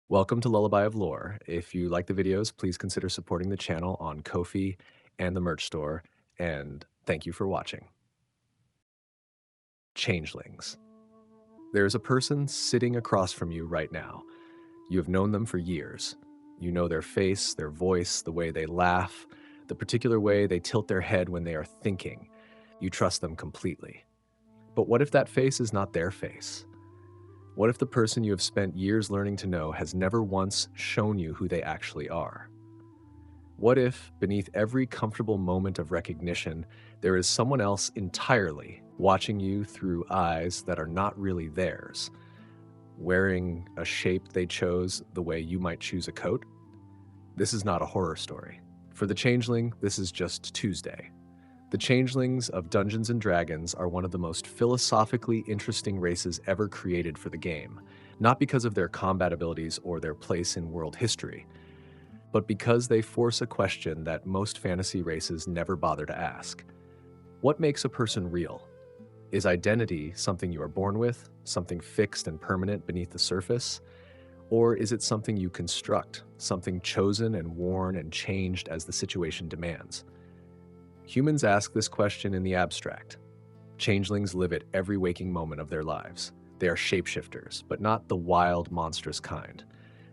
Welcome to Lullaby of Lore. If you like the videos, please consider supporting the channel on Ko-fi and the merch store, and thank you for watching. Changelings. There's a person sitting across from you right now. You have known them for years. You know their face, their voice, the way they laugh, the particular way they tilt their head when they are thinking. You trust them completely. But what if that face is not their face? What if the person you have spent years learning to know has never once shown you who they actually are? What if, beneath every comfortable moment of recognition, there is someone else entirely watching you through eyes that are not really theirs, wearing a shape they chose the way you might choose a coat? This is not a horror story. For the Changeling, this is just Tuesday. The Changelings of Dungeons & Dragons are one of the most philosophically interesting races ever created for the game, not because of their combat abilities or their place in world history, but because they force a question that most fantasy races never bother to ask. What makes a person real? Is identity something you are born with, something fixed and permanent beneath the surface? Or is it something you construct, something chosen and worn and changed as the situation demands? Humans ask this question in the abstract. Changelings live it every waking moment of their lives. They are shapeshifters, but not the wild, monstrous kind.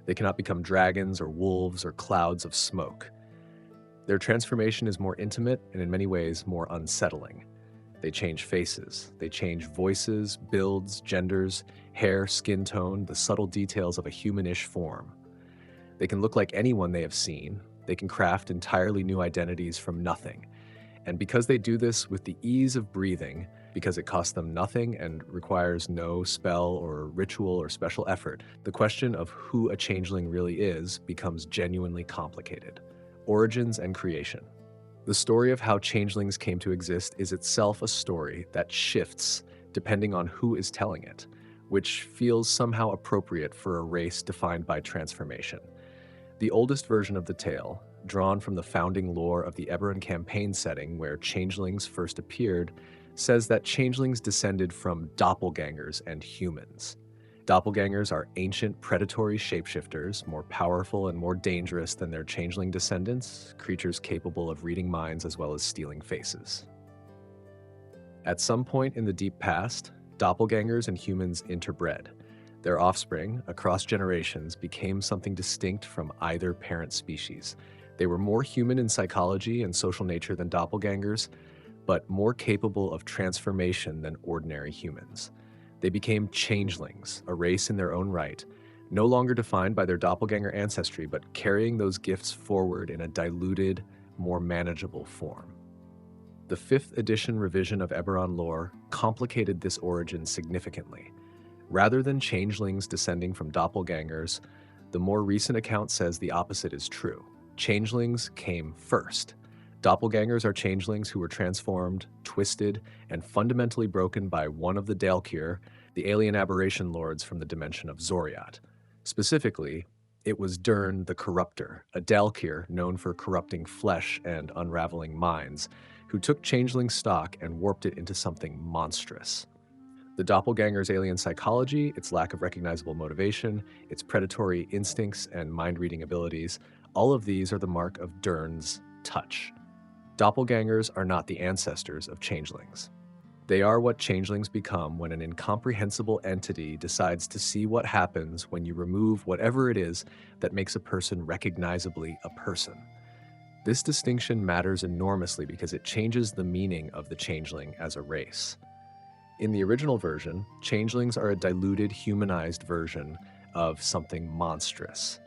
They cannot become dragons or wolves or clouds of smoke. Their transformation is more intimate and in many ways more unsettling. They change faces, they change voices, builds, genders, hair, skin tone, the subtle details of a humanish form. They can look like anyone they have seen. They can craft entirely new identities from nothing. And because they do this with the ease of breathing, because it costs them nothing and requires no spell or ritual or special effort, the question of who a changeling really is becomes genuinely complicated. Origins and creation. The story of how changelings came to exist is itself a story that shifts depending on who is telling it, which feels somehow appropriate for a race defined by transformation. The oldest version of the tale, drawn from the founding lore of the Eberon campaign setting where changelings first appeared, says that changelings descended from doppelgangers and humans. Doppelgangers are ancient predatory shapeshifters, more powerful and more dangerous than their changeling descendants, creatures capable of reading minds as well as stealing faces. At some point in the deep past, doppelgangers and humans interbred. Their offspring, across generations, became something distinct from either parent species. They were more human in psychology and social nature than doppelgangers, but more capable of transformation than ordinary humans. They became changelings, a race in their own right, no longer defined by their doppelganger ancestry, but carrying those gifts forward in a diluted, more manageable form. The 5th edition revision of Eberon lore complicated this origin significantly. Rather than changelings descending from doppelgangers, the more recent account says the opposite is true. Changelings came first. Doppelgangers are changelings who were transformed, twisted, and fundamentally broken by one of the Dalkir, the alien aberration lords from the dimension of Zoriat. Specifically, it was Dern the Corruptor, a Dalkir known for corrupting flesh and unraveling minds, who took changeling stock and warped it into something monstrous. The doppelganger's alien psychology, its lack of recognizable motivation, its predatory instincts and mind-reading abilities, all of these are the mark of Dern's touch. Doppelgangers are not the ancestors of changelings. They are what changelings become when an incomprehensible entity decides to see what happens when you remove whatever it is that makes a person recognizably a person. This distinction matters enormously because it changes the meaning of the changeling as a race. In the original version, changelings are a diluted, humanized version of something monstrous.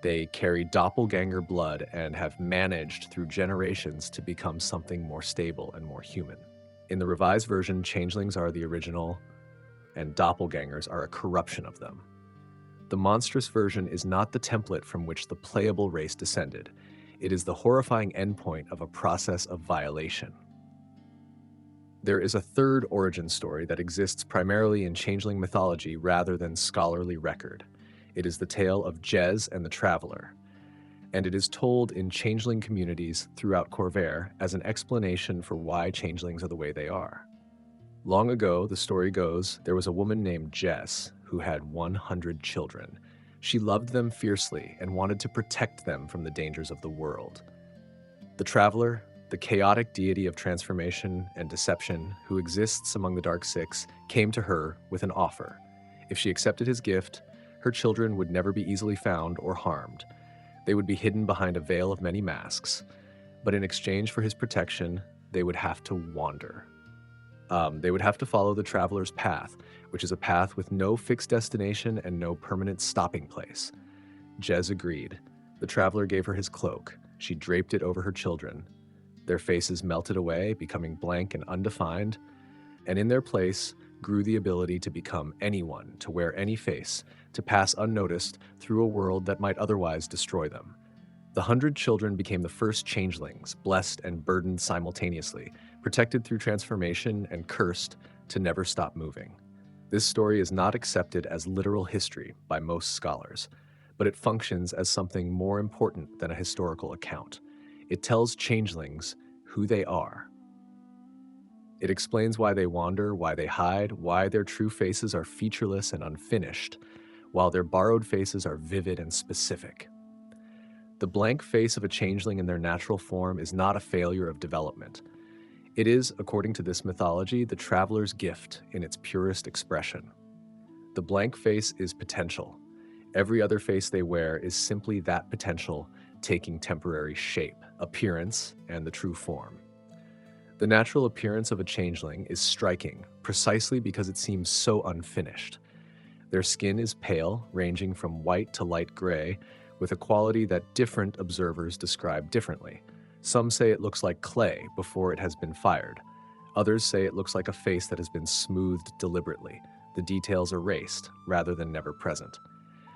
They carry doppelganger blood and have managed through generations to become something more stable and more human. In the revised version, changelings are the original, and doppelgangers are a corruption of them. The monstrous version is not the template from which the playable race descended. It is the horrifying endpoint of a process of violation. There is a third origin story that exists primarily in changeling mythology rather than scholarly record. It is the tale of Jez and the Traveler, and it is told in changeling communities throughout Corvair as an explanation for why changelings are the way they are. Long ago, the story goes, there was a woman named Jess who had 100 children. She loved them fiercely and wanted to protect them from the dangers of the world. The Traveler, the chaotic deity of transformation and deception who exists among the Dark Six, came to her with an offer. If she accepted his gift, her children would never be easily found or harmed. They would be hidden behind a veil of many masks, but in exchange for his protection, they would have to wander. They would have to follow the Traveler's path, which is a path with no fixed destination and no permanent stopping place. Jez agreed. The Traveler gave her his cloak. She draped it over her children. Their faces melted away, becoming blank and undefined, and in their place grew the ability to become anyone, to wear any face, to pass unnoticed through a world that might otherwise destroy them. The 100 children became the first changelings, blessed and burdened simultaneously, protected through transformation and cursed to never stop moving. This story is not accepted as literal history by most scholars, but it functions as something more important than a historical account. It tells changelings who they are. It explains why they wander, why they hide, why their true faces are featureless and unfinished, while their borrowed faces are vivid and specific. The blank face of a changeling in their natural form is not a failure of development. It is, according to this mythology, the traveler's gift in its purest expression. The blank face is potential. Every other face they wear is simply that potential taking temporary shape, appearance, and the true form. The natural appearance of a changeling is striking precisely because it seems so unfinished. Their skin is pale, ranging from white to light gray, with a quality that different observers describe differently. Some say it looks like clay before it has been fired. Others say it looks like a face that has been smoothed deliberately, the details erased rather than never present.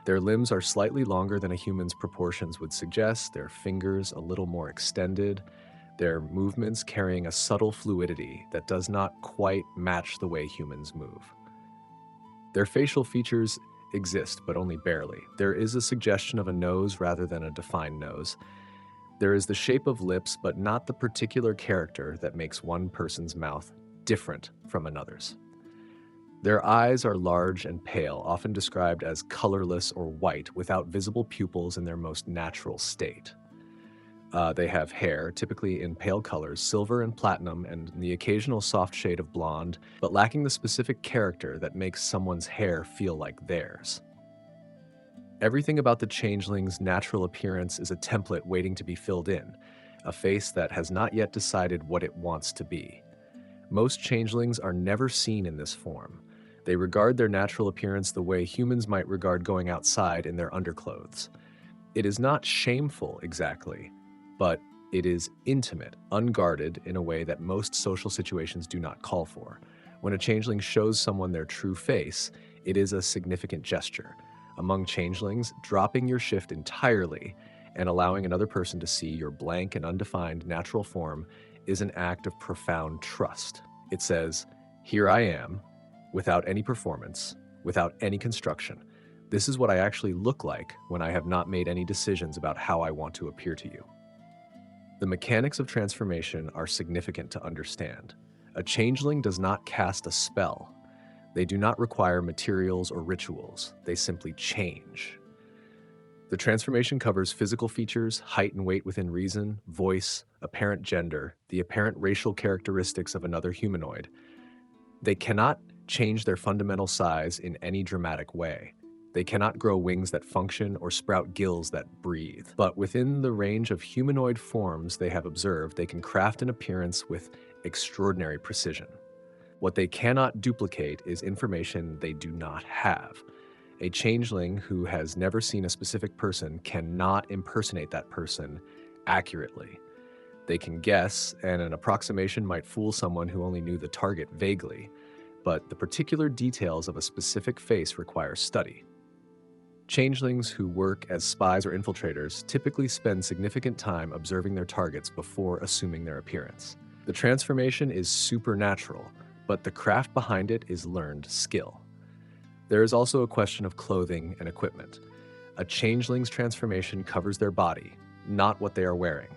Their limbs are slightly longer than a human's proportions would suggest, their fingers a little more extended, their movements carrying a subtle fluidity that does not quite match the way humans move. Their facial features exist, but only barely. There is a suggestion of a nose rather than a defined nose. There is the shape of lips, but not the particular character that makes one person's mouth different from another's. Their eyes are large and pale, often described as colorless or white, without visible pupils in their most natural state. They have hair, typically in pale colors, silver and platinum, and the occasional soft shade of blonde, but lacking the specific character that makes someone's hair feel like theirs. Everything about the changeling's natural appearance is a template waiting to be filled in, a face that has not yet decided what it wants to be. Most changelings are never seen in this form. They regard their natural appearance the way humans might regard going outside in their underclothes. It is not shameful exactly, but it is intimate, unguarded in a way that most social situations do not call for. When a changeling shows someone their true face, it is a significant gesture. Among changelings, dropping your shift entirely and allowing another person to see your blank and undefined natural form is an act of profound trust. It says, "Here I am, without any performance, without any construction. This is what I actually look like when I have not made any decisions about how I want to appear to you." The mechanics of transformation are significant to understand. A changeling does not cast a spell. They do not require materials or rituals. They simply change. The transformation covers physical features, height and weight within reason, voice, apparent gender, the apparent racial characteristics of another humanoid. They cannot change their fundamental size in any dramatic way. They cannot grow wings that function or sprout gills that breathe. But within the range of humanoid forms they have observed, they can craft an appearance with extraordinary precision. What they cannot duplicate is information they do not have. A changeling who has never seen a specific person cannot impersonate that person accurately. They can guess, and an approximation might fool someone who only knew the target vaguely, but the particular details of a specific face require study. Changelings who work as spies or infiltrators typically spend significant time observing their targets before assuming their appearance. The transformation is supernatural, but the craft behind it is learned skill. There is also a question of clothing and equipment. A changeling's transformation covers their body, not what they are wearing.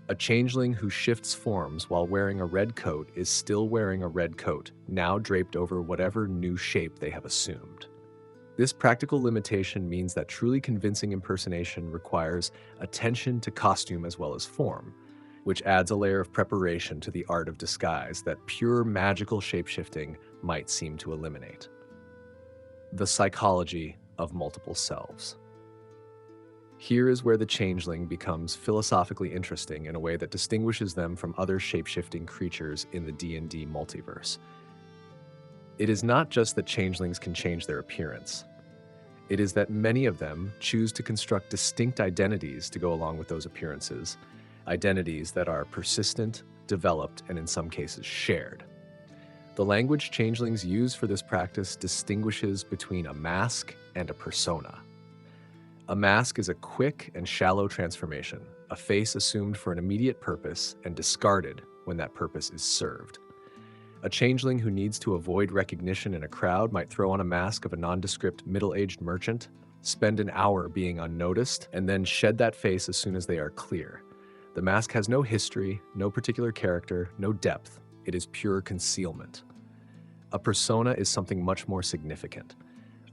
A changeling who shifts forms while wearing a red coat is still wearing a red coat, now draped over whatever new shape they have assumed. This practical limitation means that truly convincing impersonation requires attention to costume as well as form, which adds a layer of preparation to the art of disguise that pure magical shapeshifting might seem to eliminate. The psychology of multiple selves. Here is where the changeling becomes philosophically interesting in a way that distinguishes them from other shapeshifting creatures in the D&D multiverse. It is not just that changelings can change their appearance. It is that many of them choose to construct distinct identities to go along with those appearances, identities that are persistent, developed, and in some cases shared. The language changelings use for this practice distinguishes between a mask and a persona. A mask is a quick and shallow transformation, a face assumed for an immediate purpose and discarded when that purpose is served. A changeling who needs to avoid recognition in a crowd might throw on a mask of a nondescript middle-aged merchant, spend an hour being unnoticed, and then shed that face as soon as they are clear. The mask has no history, no particular character, no depth. It is pure concealment. A persona is something much more significant.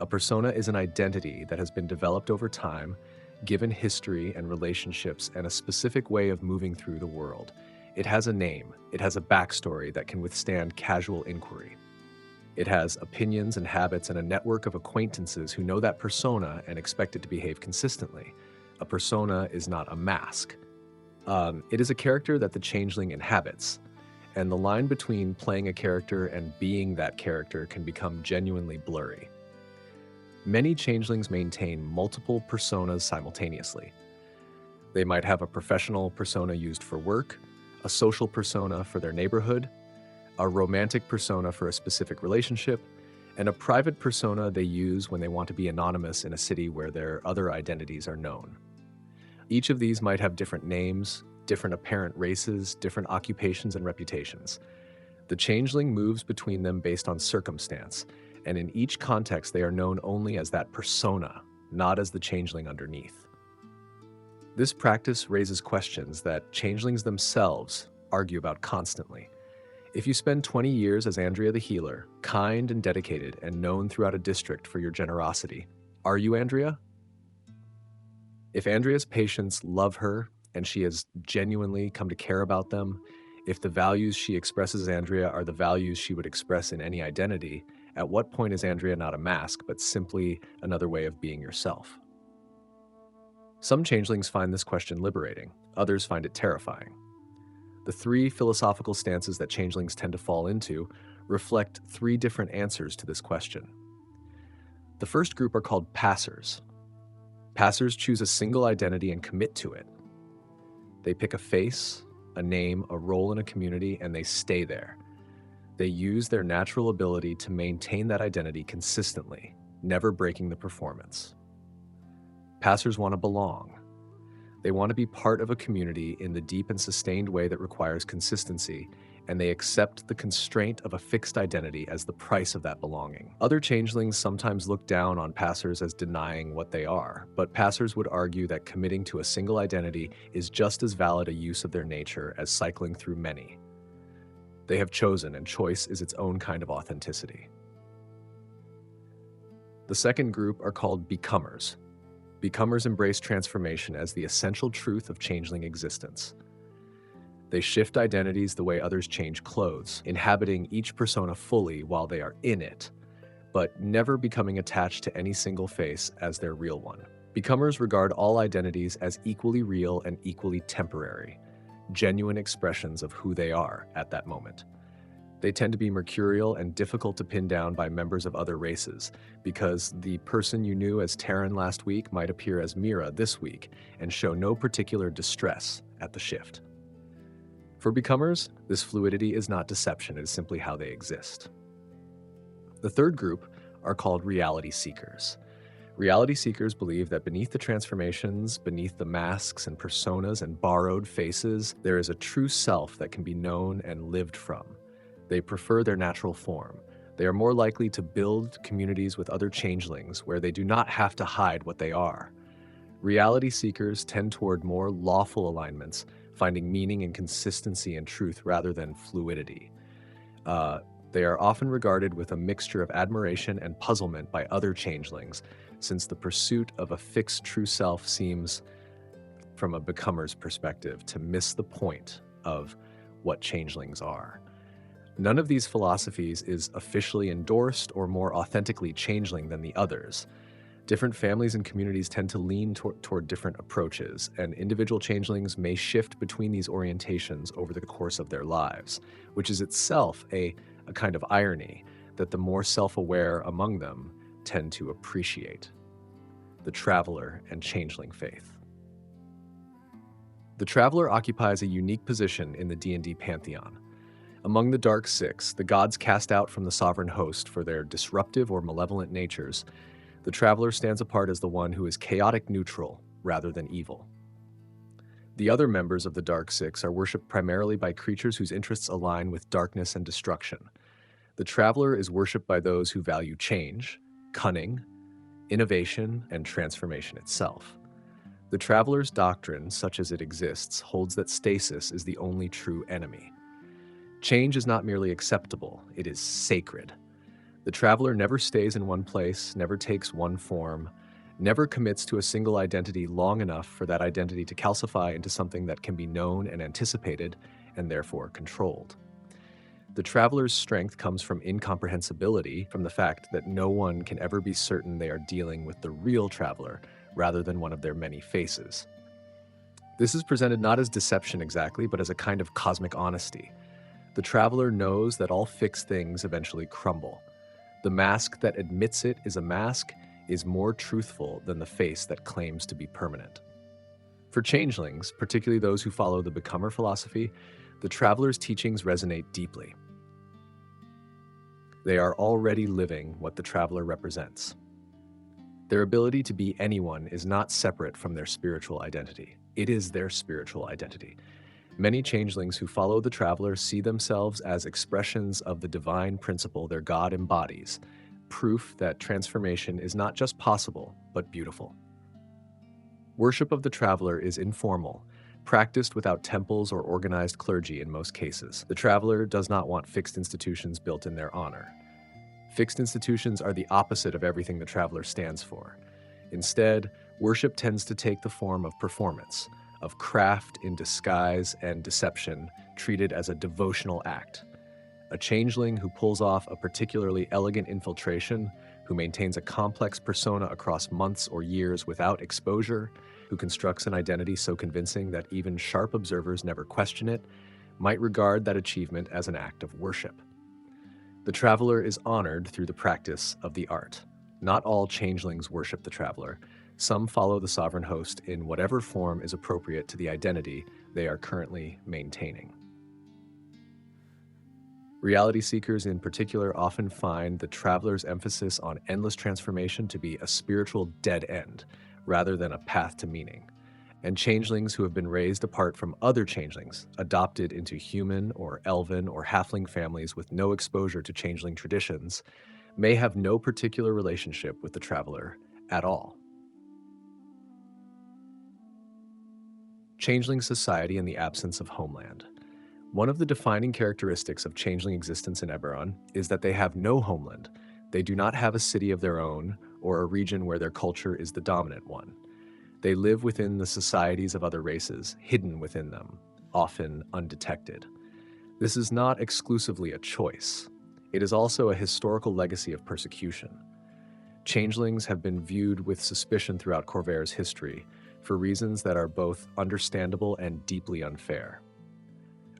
A persona is an identity that has been developed over time, given history and relationships and a specific way of moving through the world. It has a name, it has a backstory that can withstand casual inquiry. It has opinions and habits and a network of acquaintances who know that persona and expect it to behave consistently. A persona is not a mask. It is a character that the changeling inhabits, and the line between playing a character and being that character can become genuinely blurry. Many changelings maintain multiple personas simultaneously. They might have a professional persona used for work, a social persona for their neighborhood, a romantic persona for a specific relationship, and a private persona they use when they want to be anonymous in a city where their other identities are known. Each of these might have different names, different apparent races, different occupations and reputations. The changeling moves between them based on circumstance, and in each context they are known only as that persona, not as the changeling underneath. This practice raises questions that changelings themselves argue about constantly. If you spend 20 years as Andrea the Healer, kind and dedicated and known throughout a district for your generosity, are you Andrea? If Andrea's patients love her and she has genuinely come to care about them, if the values she expresses as Andrea are the values she would express in any identity, at what point is Andrea not a mask, but simply another way of being yourself? Some changelings find this question liberating, others find it terrifying. The three philosophical stances that changelings tend to fall into reflect three different answers to this question. The first group are called passers. Passers choose a single identity and commit to it. They pick a face, a name, a role in a community, and they stay there. They use their natural ability to maintain that identity consistently, never breaking the performance. Passers want to belong. They want to be part of a community in the deep and sustained way that requires consistency, and they accept the constraint of a fixed identity as the price of that belonging. Other changelings sometimes look down on passers as denying what they are, but passers would argue that committing to a single identity is just as valid a use of their nature as cycling through many. They have chosen, and choice is its own kind of authenticity. The second group are called becomers. Becomers embrace transformation as the essential truth of changeling existence. They shift identities the way others change clothes, inhabiting each persona fully while they are in it, but never becoming attached to any single face as their real one. Becomers regard all identities as equally real and equally temporary, genuine expressions of who they are at that moment. They tend to be mercurial and difficult to pin down by members of other races, because the person you knew as Terran last week might appear as Mira this week and show no particular distress at the shift. For becomers, this fluidity is not deception, it is simply how they exist. The third group are called reality seekers. Reality seekers believe that beneath the transformations, beneath the masks and personas and borrowed faces, there is a true self that can be known and lived from. They prefer their natural form. They are more likely to build communities with other changelings where they do not have to hide what they are. Reality seekers tend toward more lawful alignments, finding meaning in consistency and truth rather than fluidity. They are often regarded with a mixture of admiration and puzzlement by other changelings, since the pursuit of a fixed true self seems, from a becomer's perspective, to miss the point of what changelings are. None of these philosophies is officially endorsed or more authentically changeling than the others. Different families and communities tend to lean toward different approaches, and individual changelings may shift between these orientations over the course of their lives, which is itself a kind of irony that the more self-aware among them tend to appreciate. The Traveler and Changeling Faith. The Traveler occupies a unique position in the D&D pantheon. Among the Dark Six, the gods cast out from the sovereign host for their disruptive or malevolent natures, the Traveler stands apart as the one who is chaotic neutral rather than evil. The other members of the Dark Six are worshipped primarily by creatures whose interests align with darkness and destruction. The Traveler is worshipped by those who value change, cunning, innovation, and transformation itself. The Traveler's doctrine, such as it exists, holds that stasis is the only true enemy. Change is not merely acceptable, it is sacred. The Traveler never stays in one place, never takes one form, never commits to a single identity long enough for that identity to calcify into something that can be known and anticipated, and therefore controlled. The Traveler's strength comes from incomprehensibility, from the fact that no one can ever be certain they are dealing with the real Traveler, rather than one of their many faces. This is presented not as deception exactly, but as a kind of cosmic honesty. The Traveler knows that all fixed things eventually crumble. The mask that admits it is a mask is more truthful than the face that claims to be permanent. For changelings, particularly those who follow the Becomer philosophy, the Traveler's teachings resonate deeply. They are already living what the Traveler represents. Their ability to be anyone is not separate from their spiritual identity. It is their spiritual identity. Many changelings who follow the Traveler see themselves as expressions of the divine principle their God embodies, proof that transformation is not just possible, but beautiful. Worship of the Traveler is informal, practiced without temples or organized clergy in most cases. The Traveler does not want fixed institutions built in their honor. Fixed institutions are the opposite of everything the Traveler stands for. Instead, worship tends to take the form of performance, of craft in disguise and deception treated as a devotional act. A changeling who pulls off a particularly elegant infiltration, who maintains a complex persona across months or years without exposure, who constructs an identity so convincing that even sharp observers never question it, might regard that achievement as an act of worship. The Traveler is honored through the practice of the art. Not all changelings worship the Traveler. Some follow the sovereign host in whatever form is appropriate to the identity they are currently maintaining. Reality seekers in particular often find the Traveler's emphasis on endless transformation to be a spiritual dead end, rather than a path to meaning. And changelings who have been raised apart from other changelings, adopted into human or elven or halfling families with no exposure to changeling traditions, may have no particular relationship with the Traveler at all. Changeling society in the absence of homeland. One of the defining characteristics of changeling existence in Eberon is that they have no homeland. They do not have a city of their own or a region where their culture is the dominant one. They live within the societies of other races, hidden within them, often undetected. This is not exclusively a choice. It is also a historical legacy of persecution. Changelings have been viewed with suspicion throughout Corvair's history, for reasons that are both understandable and deeply unfair.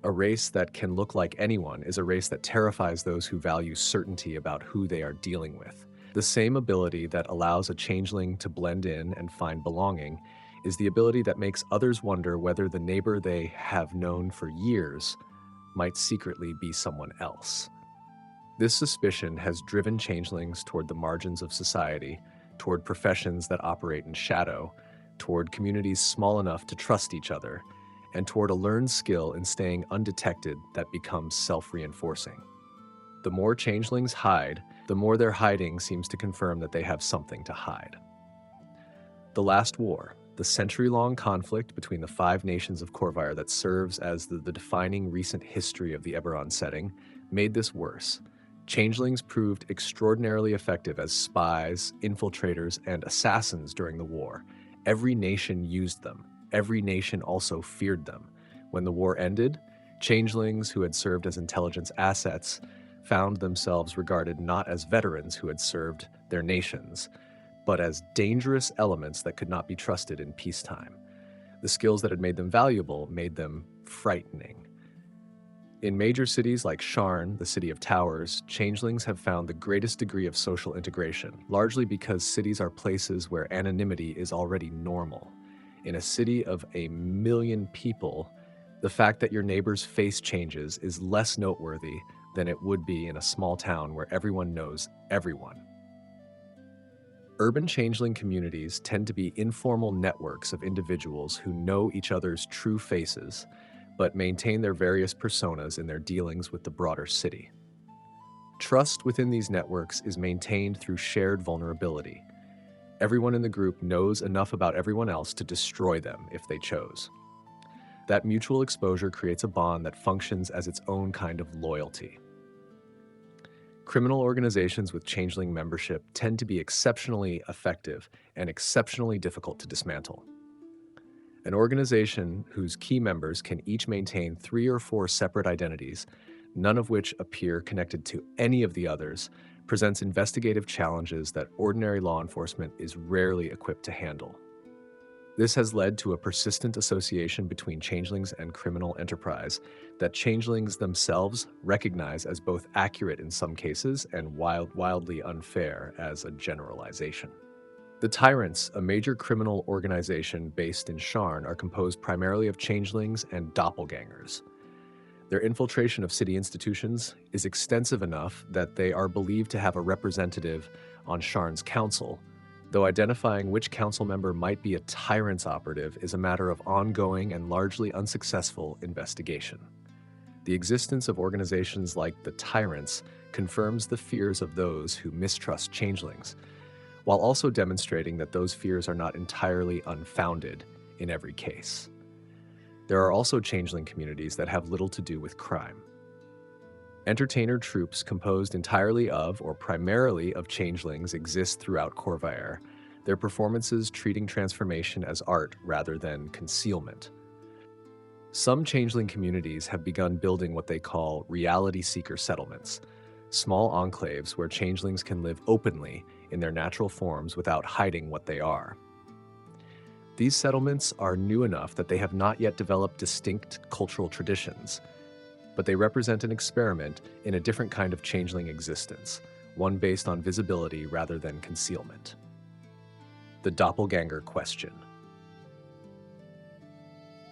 A race that can look like anyone is a race that terrifies those who value certainty about who they are dealing with. The same ability that allows a changeling to blend in and find belonging is the ability that makes others wonder whether the neighbor they have known for years might secretly be someone else. This suspicion has driven changelings toward the margins of society, toward professions that operate in shadow, toward communities small enough to trust each other, and toward a learned skill in staying undetected that becomes self-reinforcing. The more changelings hide, the more their hiding seems to confirm that they have something to hide. The Last War, the century-long conflict between the 5 nations of Corvair that serves as the defining recent history of the Eberon setting, made this worse. Changelings proved extraordinarily effective as spies, infiltrators, and assassins during the war. Every nation used them. Every nation also feared them. When the war ended, changelings who had served as intelligence assets found themselves regarded not as veterans who had served their nations, but as dangerous elements that could not be trusted in peacetime. The skills that had made them valuable made them frightening. In major cities like Sharn, the city of towers, changelings have found the greatest degree of social integration, largely because cities are places where anonymity is already normal. In a city of 1,000,000 people, the fact that your neighbor's face changes is less noteworthy than it would be in a small town where everyone knows everyone. Urban changeling communities tend to be informal networks of individuals who know each other's true faces, but maintain their various personas in their dealings with the broader city. Trust within these networks is maintained through shared vulnerability. Everyone in the group knows enough about everyone else to destroy them if they chose. That mutual exposure creates a bond that functions as its own kind of loyalty. Criminal organizations with changeling membership tend to be exceptionally effective and exceptionally difficult to dismantle. An organization whose key members can each maintain 3 or 4 separate identities, none of which appear connected to any of the others, presents investigative challenges that ordinary law enforcement is rarely equipped to handle. This has led to a persistent association between changelings and criminal enterprise that changelings themselves recognize as both accurate in some cases and wildly unfair as a generalization. The Tyrants, a major criminal organization based in Sharn, are composed primarily of changelings and doppelgangers. Their infiltration of city institutions is extensive enough that they are believed to have a representative on Sharn's council, though identifying which council member might be a Tyrant's operative is a matter of ongoing and largely unsuccessful investigation. The existence of organizations like the Tyrants confirms the fears of those who mistrust changelings, while also demonstrating that those fears are not entirely unfounded in every case. There are also changeling communities that have little to do with crime. Entertainer troupes composed entirely of or primarily of changelings exist throughout Corvair, their performances treating transformation as art rather than concealment. Some changeling communities have begun building what they call reality seeker settlements, small enclaves where changelings can live openly in their natural forms without hiding what they are. These settlements are new enough that they have not yet developed distinct cultural traditions, but they represent an experiment in a different kind of changeling existence, one based on visibility rather than concealment. The doppelganger question.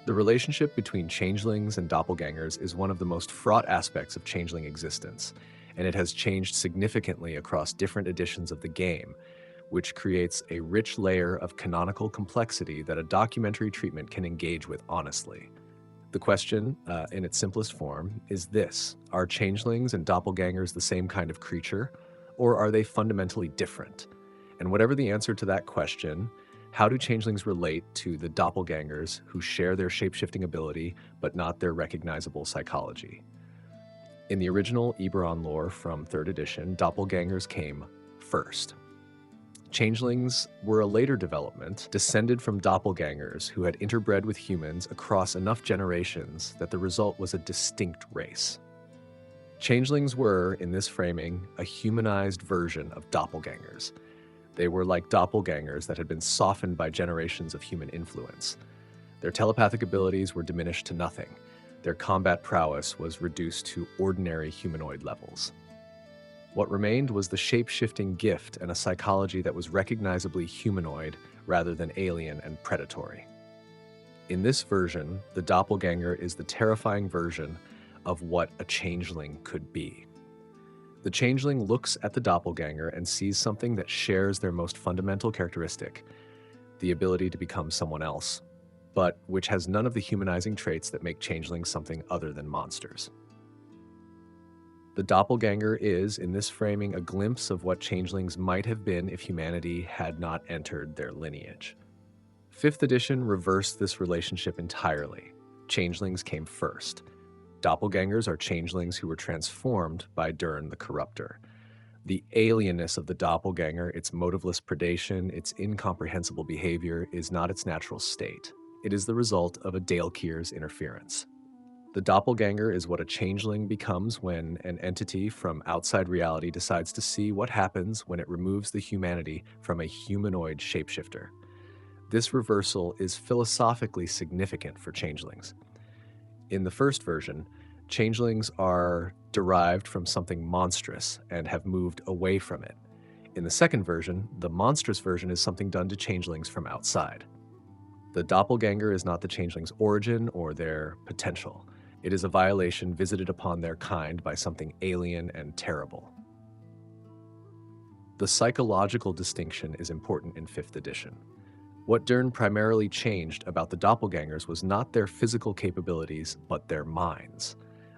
The relationship between changelings and doppelgangers is one of the most fraught aspects of changeling existence, and it has changed significantly across different editions of the game, which creates a rich layer of canonical complexity that a documentary treatment can engage with honestly. The question, in its simplest form, is this: are changelings and doppelgangers the same kind of creature, or are they fundamentally different? And whatever the answer to that question, how do changelings relate to the doppelgangers who share their shapeshifting ability but not their recognizable psychology? In the original Eberon lore from 3rd edition, doppelgangers came first. Changelings were a later development, descended from doppelgangers who had interbred with humans across enough generations that the result was a distinct race. Changelings were, in this framing, a humanized version of doppelgangers. They were like doppelgangers that had been softened by generations of human influence. Their telepathic abilities were diminished to nothing. Their combat prowess was reduced to ordinary humanoid levels. What remained was the shape-shifting gift and a psychology that was recognizably humanoid rather than alien and predatory. In this version, the doppelganger is the terrifying version of what a changeling could be. The changeling looks at the doppelganger and sees something that shares their most fundamental characteristic, the ability to become someone else, but which has none of the humanizing traits that make changelings something other than monsters. The doppelganger is, in this framing, a glimpse of what changelings might have been if humanity had not entered their lineage. 5th edition reversed this relationship entirely. Changelings came first. Doppelgangers are changelings who were transformed by Dern the Corruptor. The alienness of the doppelganger, its motiveless predation, its incomprehensible behavior, is not its natural state. It is the result of a Dalekir's interference. The doppelganger is what a changeling becomes when an entity from outside reality decides to see what happens when it removes the humanity from a humanoid shapeshifter. This reversal is philosophically significant for changelings. In the first version, changelings are derived from something monstrous and have moved away from it. In the second version, the monstrous version is something done to changelings from outside. The doppelganger is not the changeling's origin or their potential. It is a violation visited upon their kind by something alien and terrible. The psychological distinction is important in 5th edition. What Dern primarily changed about the doppelgangers was not their physical capabilities, but their minds.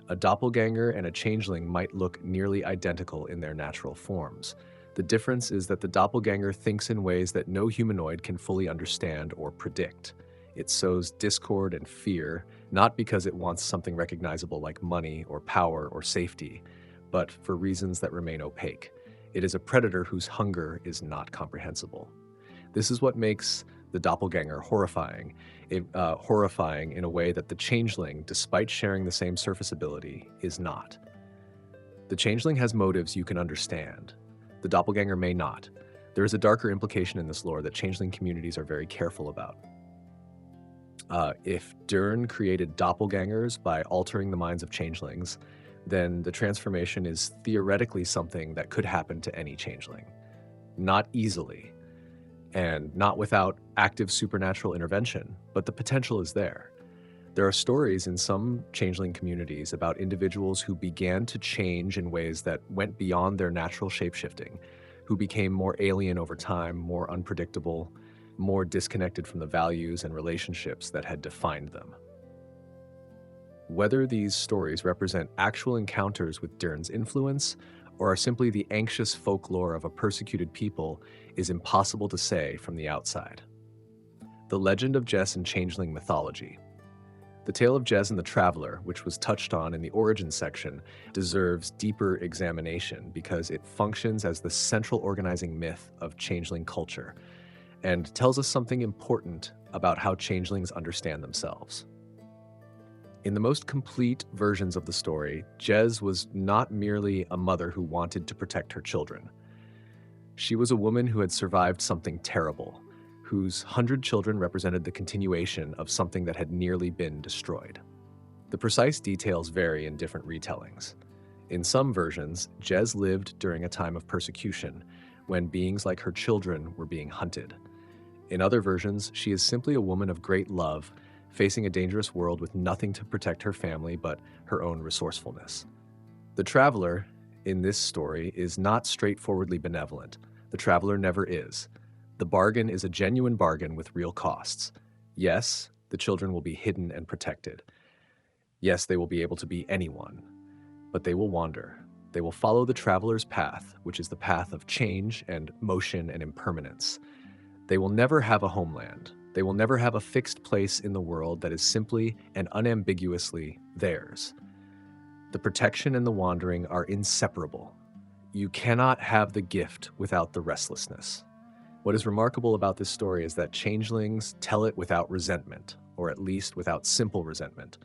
A doppelganger and a changeling might look nearly identical in their natural forms. The difference is that the doppelganger thinks in ways that no humanoid can fully understand or predict. It sows discord and fear, not because it wants something recognizable like money or power or safety, but for reasons that remain opaque. It is a predator whose hunger is not comprehensible. This is what makes the doppelganger horrifying in a way that the changeling, despite sharing the same surface ability, is not. The changeling has motives you can understand. The doppelganger may not. There is a darker implication in this lore that changeling communities are very careful about. If Dern created doppelgangers by altering the minds of changelings, then the transformation is theoretically something that could happen to any changeling. Not easily, and not without active supernatural intervention, but the potential is there. There are stories in some changeling communities about individuals who began to change in ways that went beyond their natural shapeshifting, who became more alien over time, more unpredictable, more disconnected from the values and relationships that had defined them. Whether these stories represent actual encounters with Dern's influence or are simply the anxious folklore of a persecuted people is impossible to say from the outside. The legend of Jess in Changeling mythology. The tale of Jez and the Traveler, which was touched on in the origin section, deserves deeper examination because it functions as the central organizing myth of changeling culture and tells us something important about how changelings understand themselves. In the most complete versions of the story, Jez was not merely a mother who wanted to protect her children. She was a woman who had survived something terrible, whose 100 children represented the continuation of something that had nearly been destroyed. The precise details vary in different retellings. In some versions, Jez lived during a time of persecution, when beings like her children were being hunted. In other versions, she is simply a woman of great love, facing a dangerous world with nothing to protect her family but her own resourcefulness. The Traveler, in this story, is not straightforwardly benevolent. The Traveler never is. The bargain is a genuine bargain with real costs. Yes, the children will be hidden and protected. Yes, they will be able to be anyone, but they will wander. They will follow the Traveler's path, which is the path of change and motion and impermanence. They will never have a homeland. They will never have a fixed place in the world that is simply and unambiguously theirs. The protection and the wandering are inseparable. You cannot have the gift without the restlessness. What is remarkable about this story is that changelings tell it without resentment, or at least without simple resentment.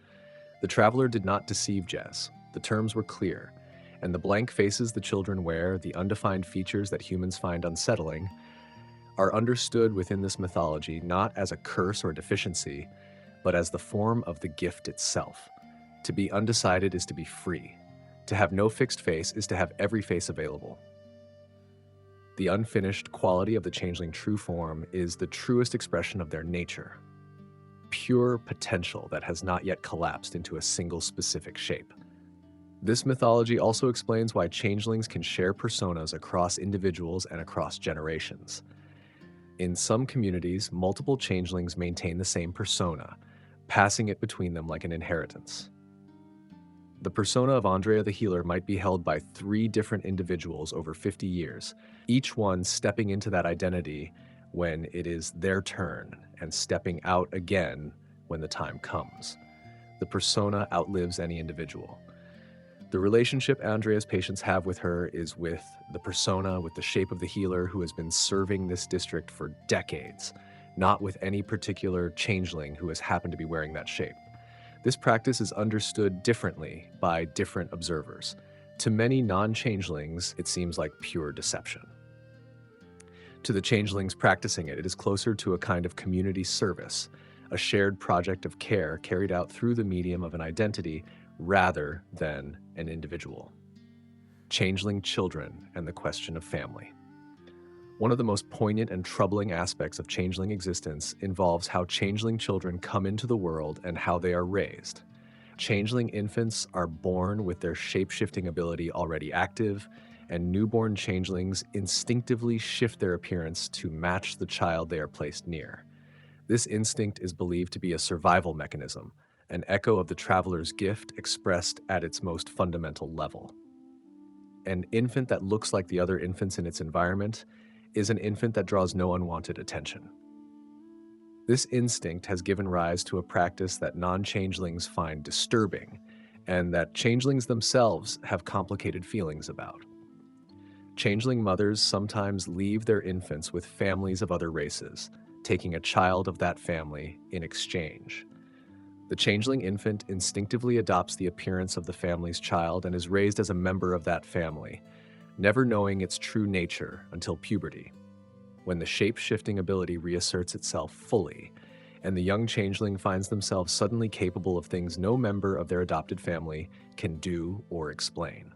The Traveler did not deceive Jez. The terms were clear, and the blank faces the children wear, the undefined features that humans find unsettling, are understood within this mythology not as a curse or deficiency, but as the form of the gift itself. To be undecided is to be free. To have no fixed face is to have every face available. The unfinished quality of the changeling true form is the truest expression of their nature. Pure potential that has not yet collapsed into a single specific shape. This mythology also explains why changelings can share personas across individuals and across generations. In some communities, multiple changelings maintain the same persona, passing it between them like an inheritance. The persona of Andrea the Healer might be held by 3 different individuals over 50 years, each one stepping into that identity when it is their turn and stepping out again when the time comes. The persona outlives any individual. The relationship Andrea's patients have with her is with the persona, with the shape of the healer who has been serving this district for decades, not with any particular changeling who has happened to be wearing that shape. This practice is understood differently by different observers. To many non-changelings, it seems like pure deception. To the changelings practicing it, it is closer to a kind of community service, a shared project of care carried out through the medium of an identity rather than an individual. Changeling children and the question of family. One of the most poignant and troubling aspects of changeling existence involves how changeling children come into the world and how they are raised. Changeling infants are born with their shape-shifting ability already active, and newborn changelings instinctively shift their appearance to match the child they are placed near. This instinct is believed to be a survival mechanism, an echo of the traveler's gift expressed at its most fundamental level. An infant that looks like the other infants in its environment is an infant that draws no unwanted attention. This instinct has given rise to a practice that non-changelings find disturbing, and that changelings themselves have complicated feelings about. Changeling mothers sometimes leave their infants with families of other races, taking a child of that family in exchange. The changeling infant instinctively adopts the appearance of the family's child and is raised as a member of that family, never knowing its true nature until puberty, when the shape-shifting ability reasserts itself fully, and the young changeling finds themselves suddenly capable of things no member of their adopted family can do or explain.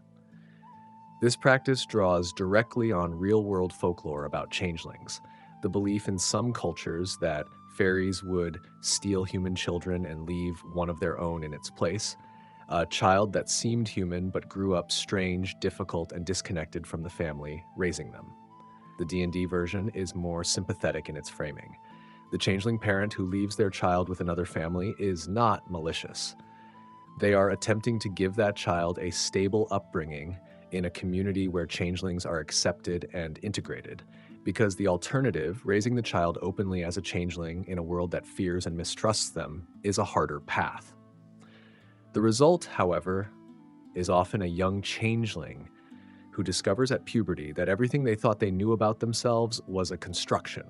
This practice draws directly on real-world folklore about changelings, the belief in some cultures that fairies would steal human children and leave one of their own in its place, a child that seemed human but grew up strange, difficult, and disconnected from the family raising them. The D&D version is more sympathetic in its framing. The changeling parent who leaves their child with another family is not malicious. They are attempting to give that child a stable upbringing in a community where changelings are accepted and integrated, because the alternative, raising the child openly as a changeling in a world that fears and mistrusts them, is a harder path. The result, however, is often a young changeling who discovers at puberty that everything they thought they knew about themselves was a construction.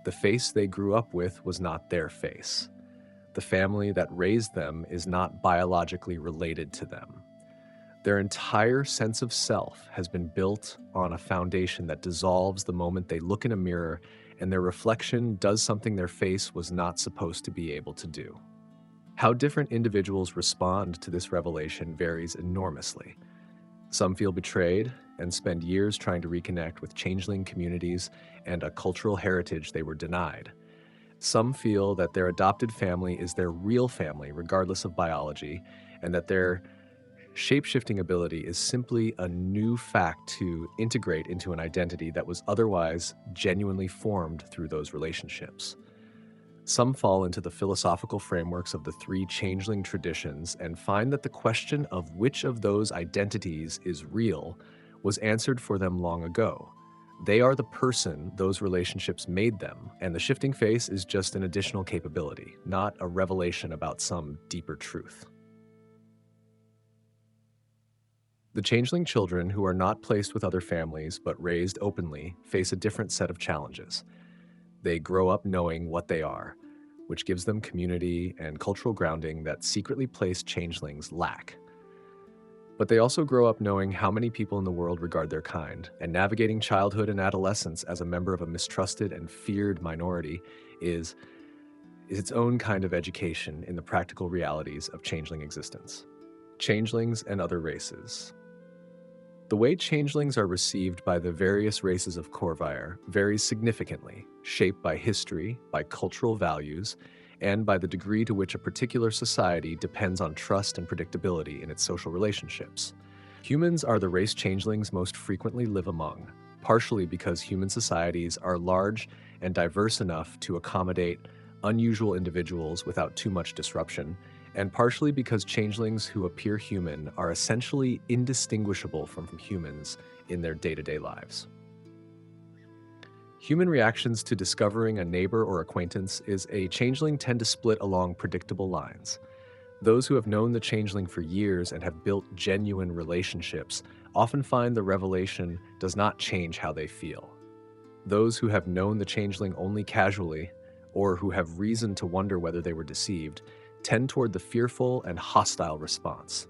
The face they grew up with was not their face. The family that raised them is not biologically related to them. Their entire sense of self has been built on a foundation that dissolves the moment they look in a mirror and their reflection does something their face was not supposed to be able to do. How different individuals respond to this revelation varies enormously. Some feel betrayed and spend years trying to reconnect with changeling communities and a cultural heritage they were denied. Some feel that their adopted family is their real family, regardless of biology, and that their shape-shifting ability is simply a new fact to integrate into an identity that was otherwise genuinely formed through those relationships. Some fall into the philosophical frameworks of the three changeling traditions and find that the question of which of those identities is real was answered for them long ago. They are the person those relationships made them, and the shifting face is just an additional capability, not a revelation about some deeper truth. The changeling children who are not placed with other families but raised openly face a different set of challenges. They grow up knowing what they are, which gives them community and cultural grounding that secretly placed changelings lack. But they also grow up knowing how many people in the world regard their kind, and navigating childhood and adolescence as a member of a mistrusted and feared minority is its own kind of education in the practical realities of changeling existence. Changelings and other races. The way changelings are received by the various races of Corvair varies significantly, shaped by history, by cultural values, and by the degree to which a particular society depends on trust and predictability in its social relationships. Humans are the race changelings most frequently live among, partially because human societies are large and diverse enough to accommodate unusual individuals without too much disruption, and partially because changelings who appear human are essentially indistinguishable from humans in their day-to-day lives. Human reactions to discovering a neighbor or acquaintance is a changeling tend to split along predictable lines. Those who have known the changeling for years and have built genuine relationships often find the revelation does not change how they feel. Those who have known the changeling only casually, or who have reason to wonder whether they were deceived, tend toward the fearful and hostile response.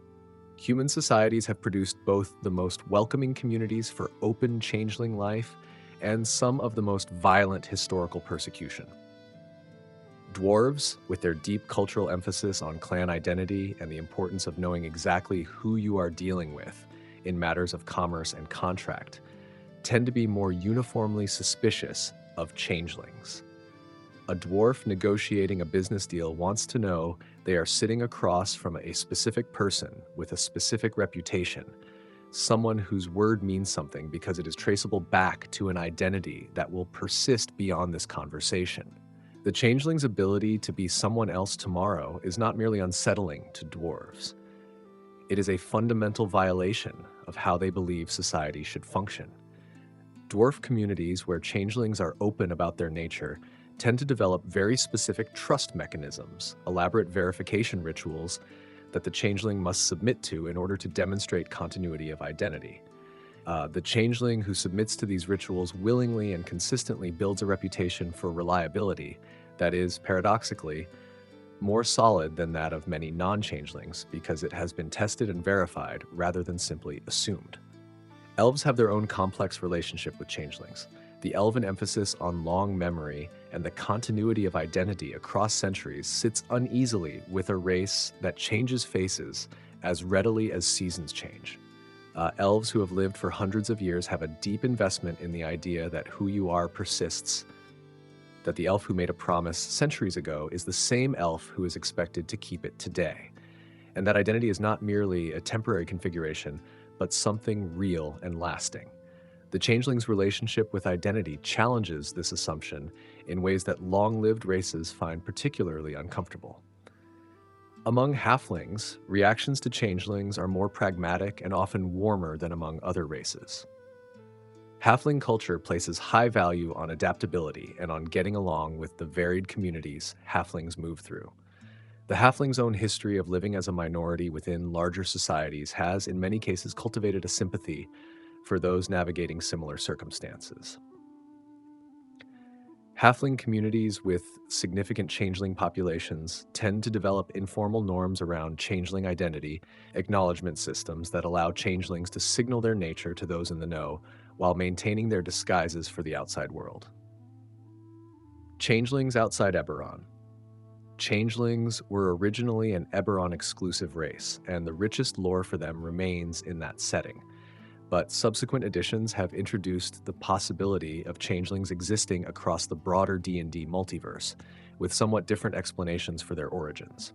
Human societies have produced both the most welcoming communities for open changeling life and some of the most violent historical persecution. Dwarves, with their deep cultural emphasis on clan identity and the importance of knowing exactly who you are dealing with in matters of commerce and contract, tend to be more uniformly suspicious of changelings. A dwarf negotiating a business deal wants to know they are sitting across from a specific person with a specific reputation, someone whose word means something because it is traceable back to an identity that will persist beyond this conversation. The changeling's ability to be someone else tomorrow is not merely unsettling to dwarves. It is a fundamental violation of how they believe society should function. Dwarf communities where changelings are open about their nature tend to develop very specific trust mechanisms, elaborate verification rituals that the changeling must submit to in order to demonstrate continuity of identity. The changeling who submits to these rituals willingly and consistently builds a reputation for reliability that is, paradoxically, more solid than that of many non-changelings because it has been tested and verified rather than simply assumed. Elves have their own complex relationship with changelings. The elven emphasis on long memory and the continuity of identity across centuries sits uneasily with a race that changes faces as readily as seasons change. Elves who have lived for hundreds of years have a deep investment in the idea that who you are persists, that the elf who made a promise centuries ago is the same elf who is expected to keep it today, and that identity is not merely a temporary configuration, but something real and lasting. The changeling's relationship with identity challenges this assumption in ways that long-lived races find particularly uncomfortable. Among halflings, reactions to changelings are more pragmatic and often warmer than among other races. Halfling culture places high value on adaptability and on getting along with the varied communities halflings move through. The halfling's own history of living as a minority within larger societies has, in many cases, cultivated a sympathy for those navigating similar circumstances. Halfling communities with significant changeling populations tend to develop informal norms around changeling identity, acknowledgement systems that allow changelings to signal their nature to those in the know while maintaining their disguises for the outside world. Changelings outside Eberon. Changelings were originally an Eberon-exclusive race, and the richest lore for them remains in that setting. But subsequent editions have introduced the possibility of changelings existing across the broader D&D multiverse, with somewhat different explanations for their origins.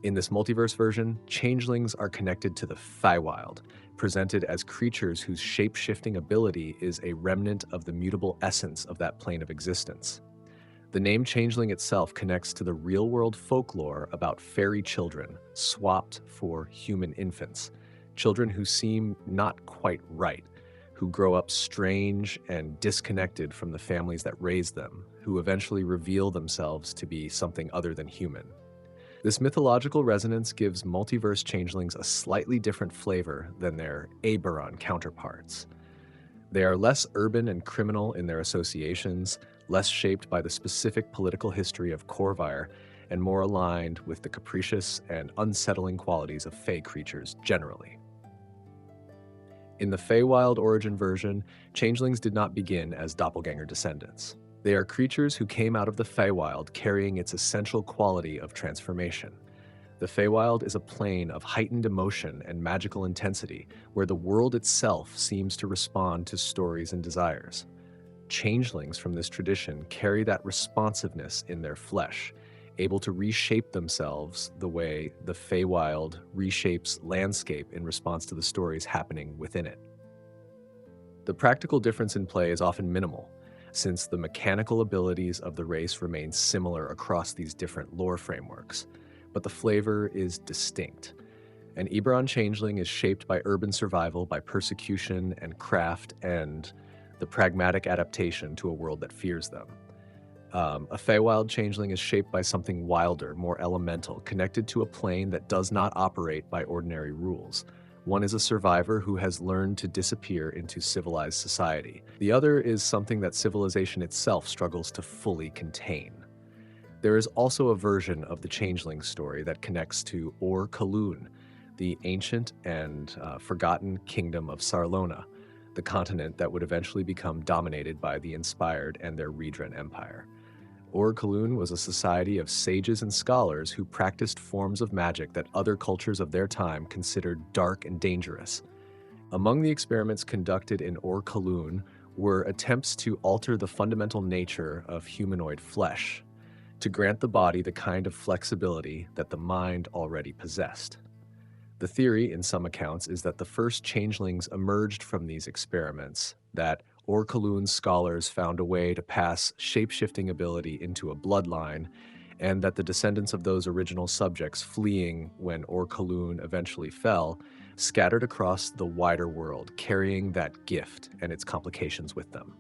In this multiverse version, changelings are connected to the Feywild, presented as creatures whose shape-shifting ability is a remnant of the mutable essence of that plane of existence. The name changeling itself connects to the real-world folklore about fairy children swapped for human infants, children who seem not quite right, who grow up strange and disconnected from the families that raised them, who eventually reveal themselves to be something other than human. This mythological resonance gives multiverse changelings a slightly different flavor than their Eberon counterparts. They are less urban and criminal in their associations, less shaped by the specific political history of Corvair, and more aligned with the capricious and unsettling qualities of Fey creatures generally. In the Feywild origin version, changelings did not begin as doppelganger descendants. They are creatures who came out of the Feywild carrying its essential quality of transformation. The Feywild is a plane of heightened emotion and magical intensity, where the world itself seems to respond to stories and desires. Changelings from this tradition carry that responsiveness in their flesh, able to reshape themselves the way the Feywild reshapes landscape in response to the stories happening within it. The practical difference in play is often minimal, since the mechanical abilities of the race remain similar across these different lore frameworks, but the flavor is distinct. An Eberon changeling is shaped by urban survival, by persecution and craft, and the pragmatic adaptation to a world that fears them. A Feywild changeling is shaped by something wilder, more elemental, connected to a plane that does not operate by ordinary rules. One is a survivor who has learned to disappear into civilized society. The other is something that civilization itself struggles to fully contain. There is also a version of the Changeling story that connects to Kaloon, the ancient and forgotten kingdom of Sarlona, the continent that would eventually become dominated by the Inspired and their Redren Empire. Kaloon was a society of sages and scholars who practiced forms of magic that other cultures of their time considered dark and dangerous. Among the experiments conducted in Kaloon were attempts to alter the fundamental nature of humanoid flesh, to grant the body the kind of flexibility that the mind already possessed. The theory, in some accounts, is that the first changelings emerged from these experiments, that Kaloon's scholars found a way to pass shape-shifting ability into a bloodline, and that the descendants of those original subjects fleeing when Kaloon eventually fell scattered across the wider world, carrying that gift and its complications with them.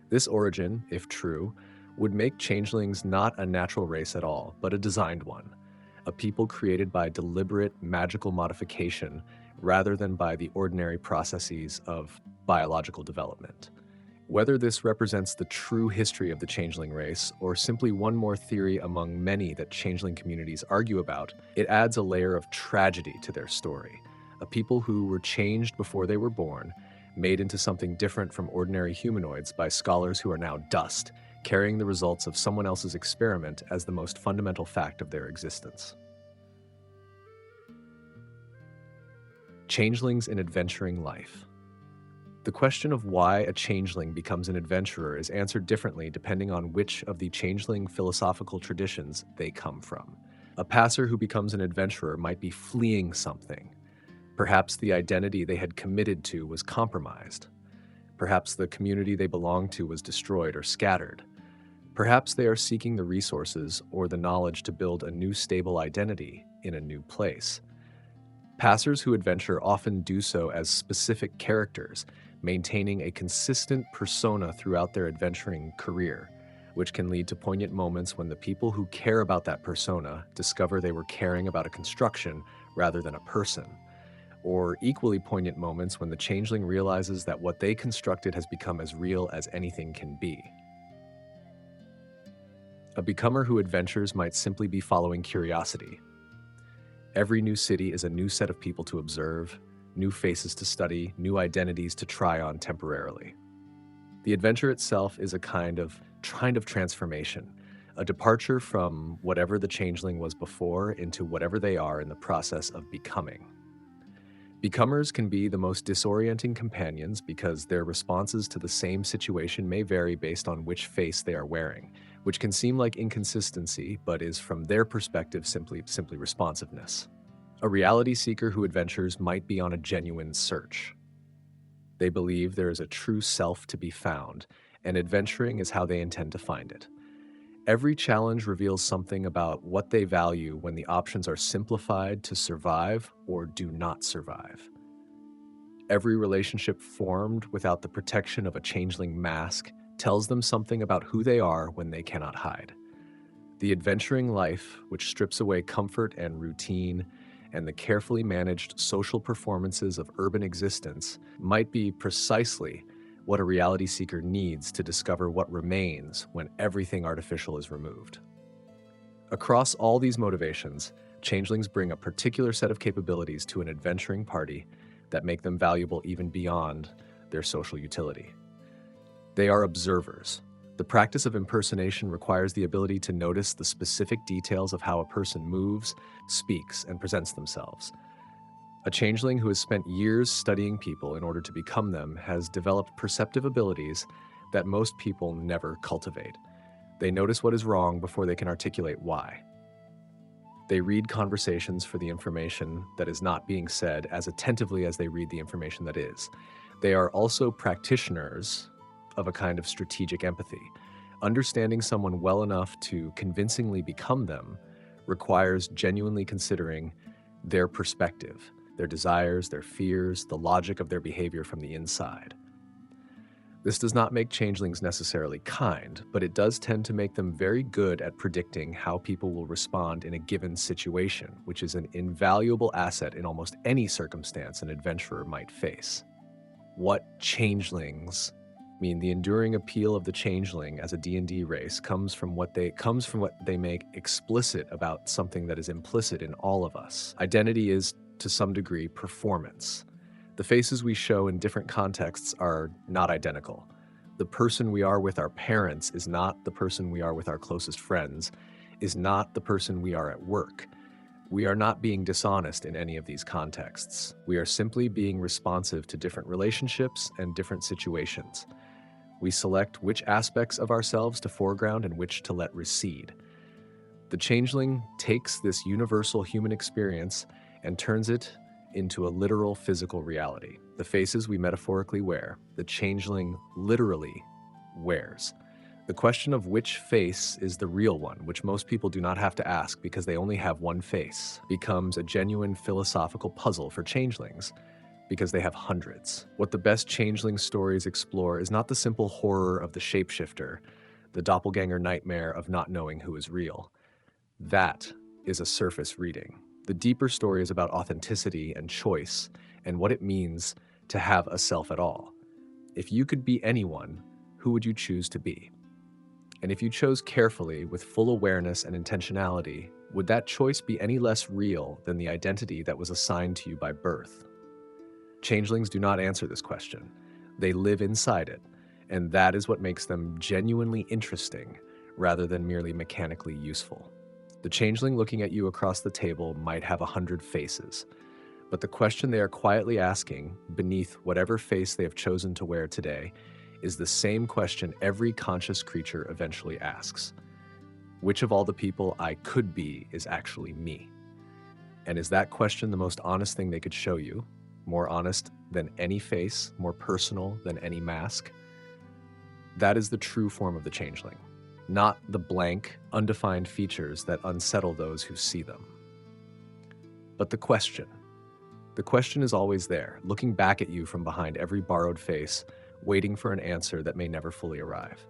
This origin, if true, would make changelings not a natural race at all, but a designed one, a people created by deliberate magical modification rather than by the ordinary processes of biological development. Whether this represents the true history of the changeling race or simply one more theory among many that changeling communities argue about, it adds a layer of tragedy to their story. A people who were changed before they were born, made into something different from ordinary humanoids by scholars who are now dust, carrying the results of someone else's experiment as the most fundamental fact of their existence. Changelings in adventuring life. The question of why a changeling becomes an adventurer is answered differently depending on which of the changeling philosophical traditions they come from. A passer who becomes an adventurer might be fleeing something. Perhaps the identity they had committed to was compromised. Perhaps the community they belonged to was destroyed or scattered. Perhaps they are seeking the resources or the knowledge to build a new stable identity in a new place. Passers who adventure often do so as specific characters, maintaining a consistent persona throughout their adventuring career, which can lead to poignant moments when the people who care about that persona discover they were caring about a construction rather than a person, or equally poignant moments when the changeling realizes that what they constructed has become as real as anything can be. A becomer who adventures might simply be following curiosity. Every new city is a new set of people to observe, new faces to study, new identities to try on temporarily. The adventure itself is a kind of transformation, a departure from whatever the changeling was before into whatever they are in the process of becoming. Becomers can be the most disorienting companions because their responses to the same situation may vary based on which face they are wearing, which can seem like inconsistency, but is from their perspective simply responsiveness. A reality seeker who adventures might be on a genuine search. They believe there is a true self to be found, and adventuring is how they intend to find it. Every challenge reveals something about what they value when the options are simplified to survive or do not survive. Every relationship formed without the protection of a changeling mask tells them something about who they are when they cannot hide. The adventuring life, which strips away comfort and routine, and the carefully managed social performances of urban existence, might be precisely what a reality seeker needs to discover what remains when everything artificial is removed. Across all these motivations, changelings bring a particular set of capabilities to an adventuring party that make them valuable even beyond their social utility. They are observers. The practice of impersonation requires the ability to notice the specific details of how a person moves, speaks, and presents themselves. A changeling who has spent years studying people in order to become them has developed perceptive abilities that most people never cultivate. They notice what is wrong before they can articulate why. They read conversations for the information that is not being said as attentively as they read the information that is. They are also practitioners of a kind of strategic empathy. Understanding someone well enough to convincingly become them requires genuinely considering their perspective, their desires, their fears, the logic of their behavior from the inside. This does not make changelings necessarily kind, but it does tend to make them very good at predicting how people will respond in a given situation, which is an invaluable asset in almost any circumstance an adventurer might face. What changelings mean? The enduring appeal of the changeling as a D&D race comes from what they make explicit about something that is implicit in all of us. Identity is, to some degree, performance. The faces we show in different contexts are not identical. The person we are with our parents is not the person we are with our closest friends, is not the person we are at work. We are not being dishonest in any of these contexts. We are simply being responsive to different relationships and different situations. We select which aspects of ourselves to foreground and which to let recede. The changeling takes this universal human experience and turns it into a literal physical reality. The faces we metaphorically wear, the changeling literally wears. The question of which face is the real one, which most people do not have to ask because they only have one face, becomes a genuine philosophical puzzle for changelings because they have hundreds. What the best changeling stories explore is not the simple horror of the shapeshifter, the doppelganger nightmare of not knowing who is real. That is a surface reading. The deeper story is about authenticity and choice and what it means to have a self at all. If you could be anyone, who would you choose to be? And if you chose carefully with full awareness and intentionality, would that choice be any less real than the identity that was assigned to you by birth? Changelings do not answer this question. They live inside it, and that is what makes them genuinely interesting rather than merely mechanically useful. The changeling looking at you across the table might have 100 faces, but the question they are quietly asking, beneath whatever face they have chosen to wear today, is the same question every conscious creature eventually asks. Which of all the people I could be is actually me? And is that question the most honest thing they could show you? More honest than any face, more personal than any mask? That is the true form of the changeling, not the blank, undefined features that unsettle those who see them. But the question is always there, looking back at you from behind every borrowed face, waiting for an answer that may never fully arrive.